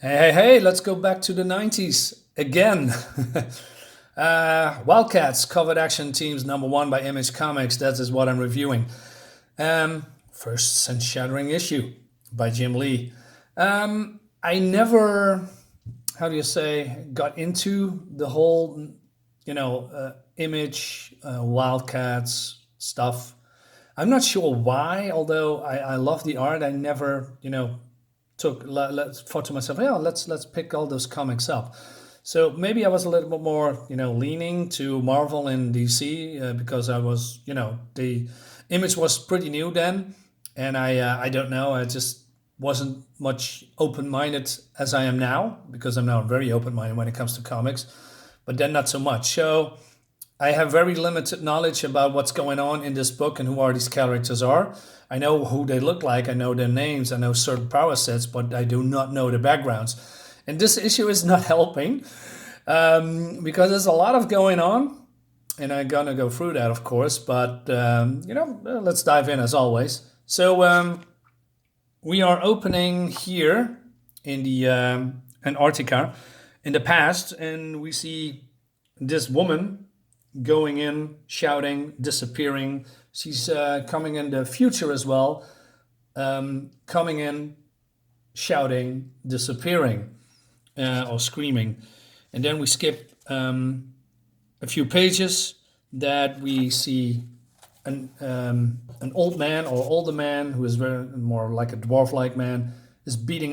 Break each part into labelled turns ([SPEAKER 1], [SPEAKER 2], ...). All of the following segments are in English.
[SPEAKER 1] Hey, let's go back to the 90s again. Wildcats Covert Action Teams #1 by Image Comics. That is what I'm reviewing. First sense-shattering issue by Jim Lee. I never, how do you say, got into the whole, Image, Wildcats stuff. I'm not sure why, although I love the art. I never, thought to myself, yeah, let's pick all those comics up. So maybe I was a little bit more, leaning to Marvel and DC because I was, the Image was pretty new then, and I don't know, I just wasn't much open-minded as I am now, because I'm now very open-minded when it comes to comics, but then not so much. So I have very limited knowledge about what's going on in this book and who are these characters are. I know who they look like, I know their names, I know certain power sets, but I do not know the backgrounds. And this issue is not helping because there's a lot of going on, and I'm gonna go through that, of course. But let's dive in as always. So we are opening here in the Antarctica in the past, and we see this woman going in, shouting, disappearing. She's coming in the future as well, coming in, shouting, disappearing, or screaming. And then we skip a few pages that we see an old man or older man who is very more like a dwarf-like man is getting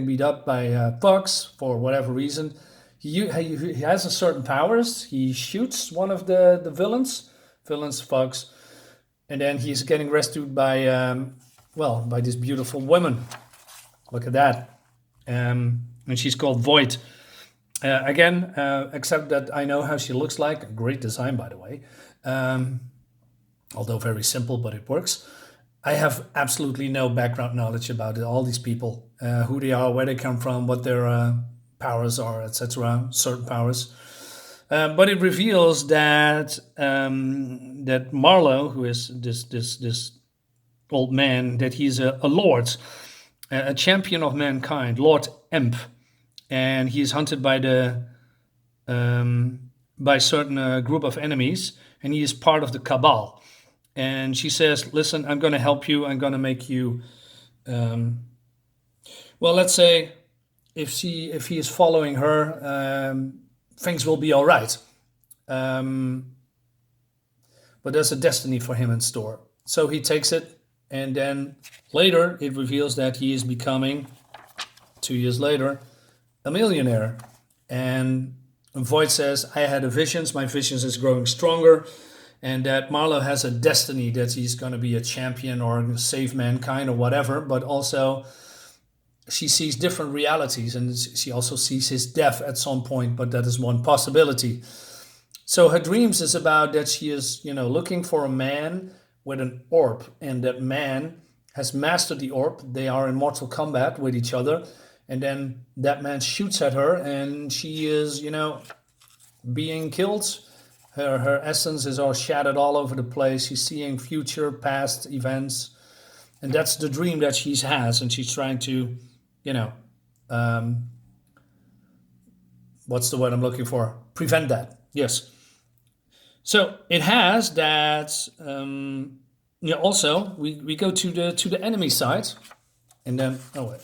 [SPEAKER 1] beat up by thugs for whatever reason. He has a certain powers. He shoots one of the villains, thugs, and then he's getting rescued by by this beautiful woman. Look at that, and she's called Void. Again, except that I know how she looks like. Great design, by the way. Although very simple, but it works. I have absolutely no background knowledge about all these people, who they are, where they come from, what their powers are, etc. Certain powers. But it reveals that that Marlowe, who is this old man, that he's a lord, a champion of mankind, Lord Emp, and he is hunted by by a certain group of enemies, and he is part of the cabal. And she says, "Listen, I'm going to help you. I'm going to make you." Let's say if he is following her, things will be all right. But there's a destiny for him in store. So he takes it, and then later it reveals that he is becoming, 2 years later, a millionaire. And Void says, "I had a visions. My visions is growing stronger." And that Marlowe has a destiny that he's going to be a champion or save mankind or whatever. But also she sees different realities, and she also sees his death at some point, but that is one possibility. So her dreams is about that she is, looking for a man with an orb, and that man has mastered the orb. They are in mortal combat with each other, and then that man shoots at her, and she is, being killed. Her essence is all shattered all over the place. She's seeing future, past events, and that's the dream that she has, and she's trying to, what's the word I'm looking for? Prevent that. Yes. So it has that. Also, we go to the enemy side, and then a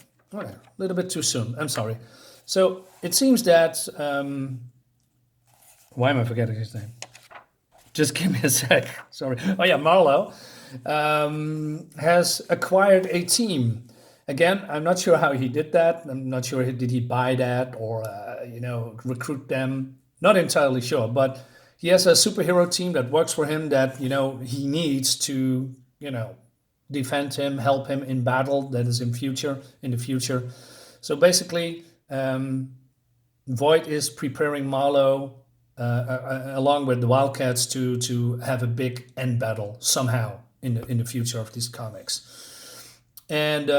[SPEAKER 1] little bit too soon. I'm sorry. So it seems that. Why am I forgetting his name? Just give me a sec. Sorry. Oh yeah, Marlowe has acquired a team. Again, I'm not sure how he did that. I'm not sure did he buy that or recruit them. Not entirely sure, but he has a superhero team that works for him that he needs to defend him, help him in battle that is in the future. So basically, Void is preparing Marlowe along with the Wildcats to have a big end battle somehow in the future of these comics. And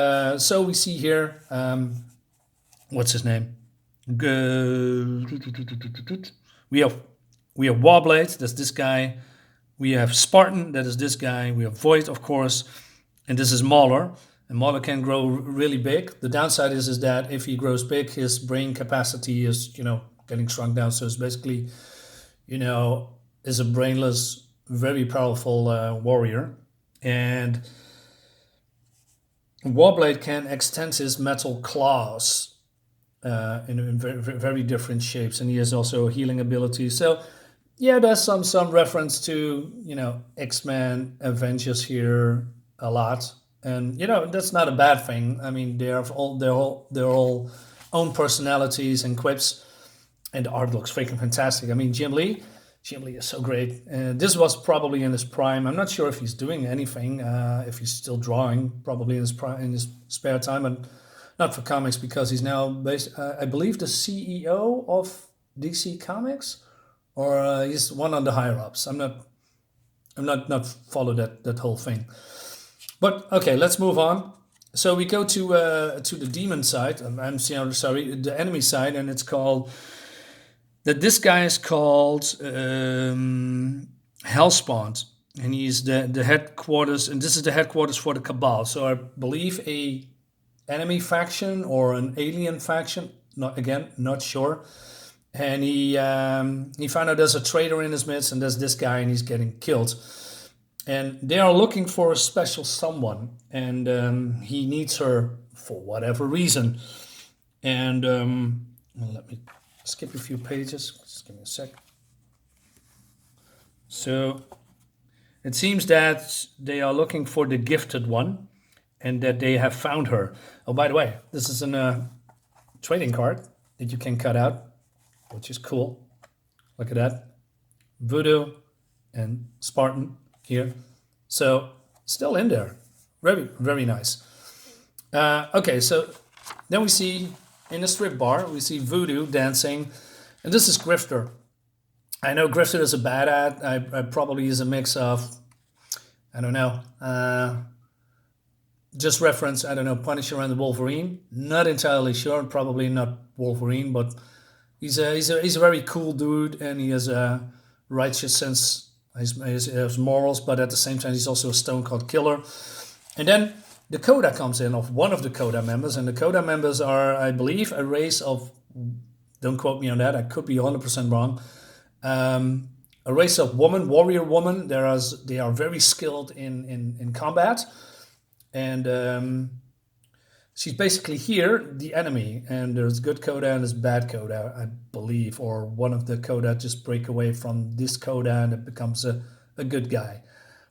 [SPEAKER 1] so we see here, what's his name? We have Warblade, that's this guy. We have Spartan, that is this guy. We have Void, of course, and this is Mauler. and Marvel can grow really big. The downside is that if he grows big, his brain capacity is, getting shrunk down. So it's basically, is a brainless, very powerful warrior. And Warblade can extend his metal claws in very different shapes, and he has also a healing ability. So yeah, there's some reference to X-Men, Avengers here a lot, and that's not a bad thing. I mean, they have all their all own personalities and quips, and the art looks freaking fantastic. I mean, Jim Lee is so great. This was probably in his prime. I'm not sure if he's doing anything, if he's still drawing, probably in his spare time, and not for comics because he's now based, I believe, the CEO of DC Comics, or he's one of the higher ups. I'm not follow that whole thing. But okay, let's move on. So we go to the demon side. I'm sorry, the enemy side, and it's called. That this guy is called Hellspawn, and he's the headquarters, and this is the headquarters for the Cabal. So I believe a enemy faction or an alien faction. Not sure. And he found out there's a traitor in his midst, and there's this guy, and he's getting killed. And they are looking for a special someone, and he needs her for whatever reason. And let me skip a few pages. Just give me a sec. So it seems that they are looking for the gifted one, and that they have found her. Oh, by the way, this is a trading card that you can cut out, which is cool. Look at that. Voodoo and Spartan here. So still in there. Very, very nice. Okay, so then we see in the strip bar, we see Voodoo dancing. And this is Grifter. I know Grifter is a bad ad. I probably use a mix of, I don't know, just reference, I don't know, Punisher and the Wolverine. Not entirely sure. Probably not Wolverine, but he's a very cool dude, and he has a righteous sense. He has morals, but at the same time, he's also a stone cold killer. And then the Coda comes in, of one of the Coda members, and the Coda members are, I believe, a race of, don't quote me on that, I could be 100% wrong, a race of warrior woman. They are very skilled in combat, and she's basically here, the enemy, and there's good Coda and there's bad Coda, I believe, or one of the Coda just break away from this Coda and it becomes a good guy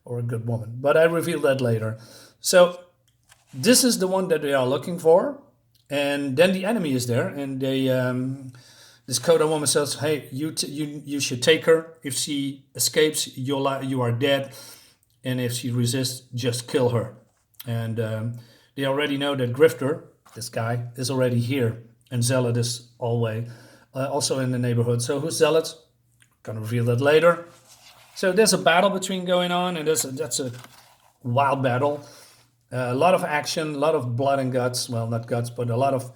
[SPEAKER 1] or a good woman. But I reveal that later. So this is the one that they are looking for, and then the enemy is there, and they this Coda woman says, "Hey, you should take her. If she escapes, you are dead, and if she resists, just kill her." And they already know that Grifter, this guy, is already here, and Zealot is also in the neighborhood. So who's Zealot? Gonna reveal that later. So there's a battle going on, and that's a wild battle. A lot of action, a lot of blood and guts. Well, not guts, but a lot of,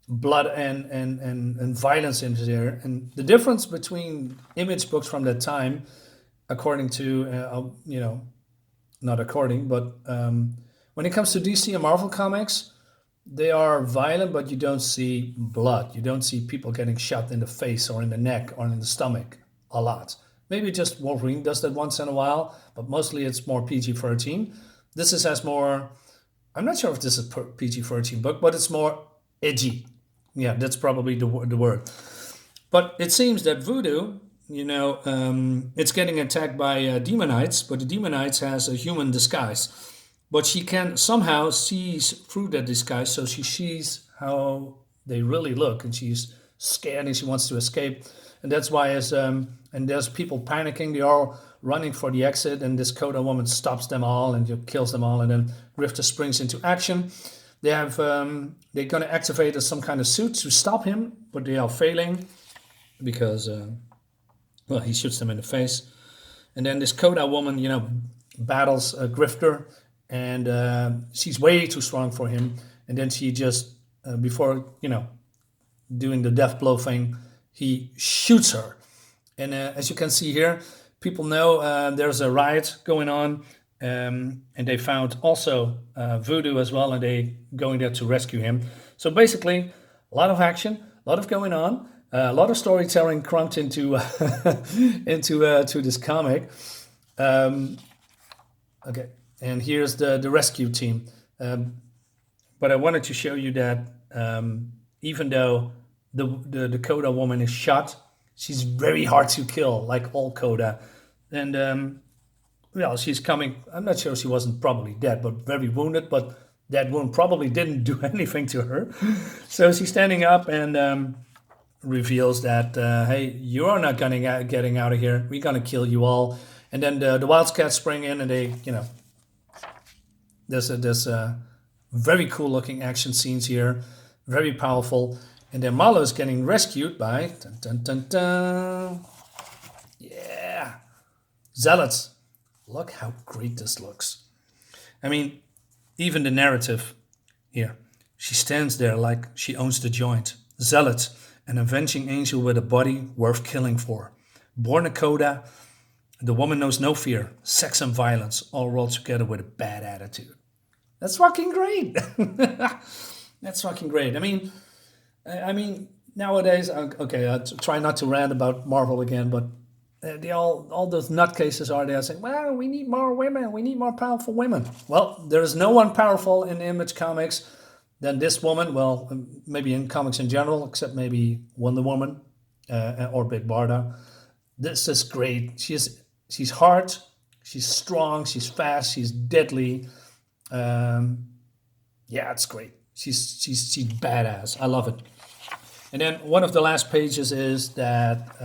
[SPEAKER 1] blood and violence into there. And the difference between Image books from that time, according to, not according, but when it comes to DC and Marvel comics, they are violent, but you don't see blood. You don't see people getting shot in the face or in the neck or in the stomach a lot. Maybe just Wolverine does that once in a while, but mostly it's more PG-13. This has more, I'm not sure if this is a PG-13 book, but it's more edgy. Yeah, that's probably the word. But it seems that Voodoo, it's getting attacked by Demonites, but the Demonites has a human disguise. But she can somehow sees through that disguise, so she sees how they really look, and she's scared and she wants to escape. And that's why and there's people panicking, they are running for the exit, and this Coda woman stops them all and kills them all, and then Grifter springs into action. They're going to activate some kind of suit to stop him, but they are failing because, he shoots them in the face. And then this Coda woman, battles Grifter, and she's way too strong for him. And then she just, before, doing the death blow thing, he shoots her. And as you can see here, people know there's a riot going on, and they found also Voodoo as well, and they going there to rescue him. So basically, a lot of action, a lot of going on, a lot of storytelling crumped into to this comic. Okay, and here's the rescue team. But I wanted to show you that even though the Coda woman is shot, she's very hard to kill, like all Coda. And well, she's coming. I'm not sure, she wasn't probably dead, but very wounded. But that wound probably didn't do anything to her. So she's standing up and reveals that, hey, you are not getting out of here. We're gonna kill you all. And then the Wildcats spring in, and they, there's very cool looking action scenes here, very powerful. And then Marlowe is getting rescued by dun, dun, dun, dun. Yeah, Zealots. Look how great this looks. I mean, even the narrative here. She stands there like she owns the joint. Zealot, an avenging angel with a body worth killing for. Born a Coda, the woman knows no fear, sex and violence, all rolled together with a bad attitude. That's fucking great. That's fucking great. I mean, nowadays, okay, I try not to rant about Marvel again, but all those nutcases are there saying, well, we need more women, we need more powerful women. Well, there is no one powerful in Image Comics than this woman. Well, maybe in comics in general, except maybe Wonder Woman or Big Barda. This is great. She's hard, she's strong, she's fast, she's deadly. Yeah, it's great. She's badass. I love it. And then one of the last pages is that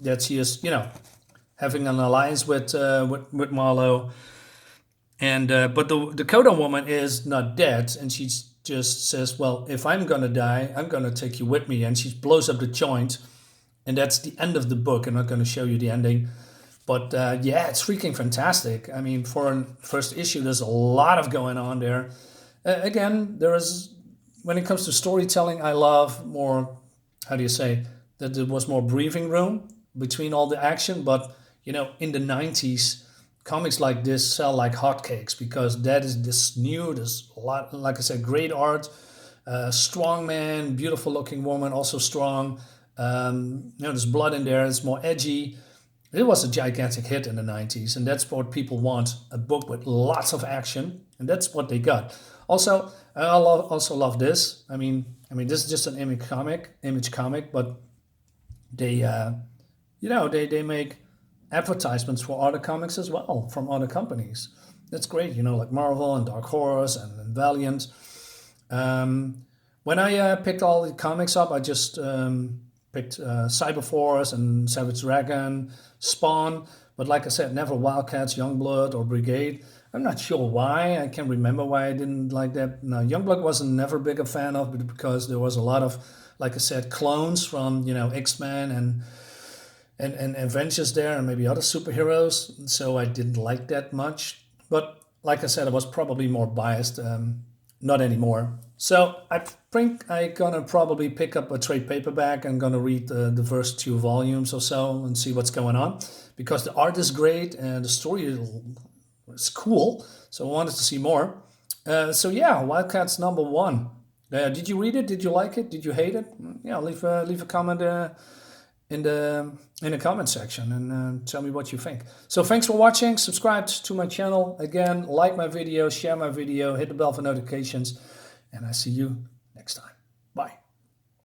[SPEAKER 1] that she is, having an alliance with Marlowe, and but the Coda woman is not dead, and she just says, "Well, if I'm gonna die, I'm gonna take you with me," and she blows up the joint, and that's the end of the book. I'm not going to show you the ending, but yeah, it's freaking fantastic. I mean, for a first issue, there's a lot of going on there. Again, there is. When it comes to storytelling, I love more, how do you say, that there was more breathing room between all the action. But, in the 90s, comics like this sell like hotcakes because that is this new, there's a lot, like I said, great art, strong man, beautiful looking woman, also strong. There's blood in there, it's more edgy. It was a gigantic hit in the 90s, and that's what people want, a book with lots of action, and that's what they got. Also, I also love this. I mean, this is just an image comic, but they, they make advertisements for other comics as well from other companies. That's great, like Marvel and Dark Horse and Valiant. When I picked all the comics up, I just picked Cyberforce and Savage Dragon, Spawn, but like I said, never Wildcats, Youngblood, or Brigade. I'm not sure why. I can't remember why I didn't like that. No, Youngblood wasn't never big a fan of, but because there was a lot of, like I said, clones from X-Men and Avengers there, and maybe other superheroes. So I didn't like that much. But like I said, I was probably more biased. Not anymore. So I think I'm gonna probably pick up a trade paperback and gonna read the first 2 volumes or so and see what's going on, because the art is great and the story is cool. So I wanted to see more. So yeah, Wildcats #1. Did you read it? Did you like it? Did you hate it? Yeah, leave a comment in the comment section and tell me what you think. So thanks for watching. Subscribe to my channel. Again, like my video, share my video, hit the bell for notifications, and I see you next time.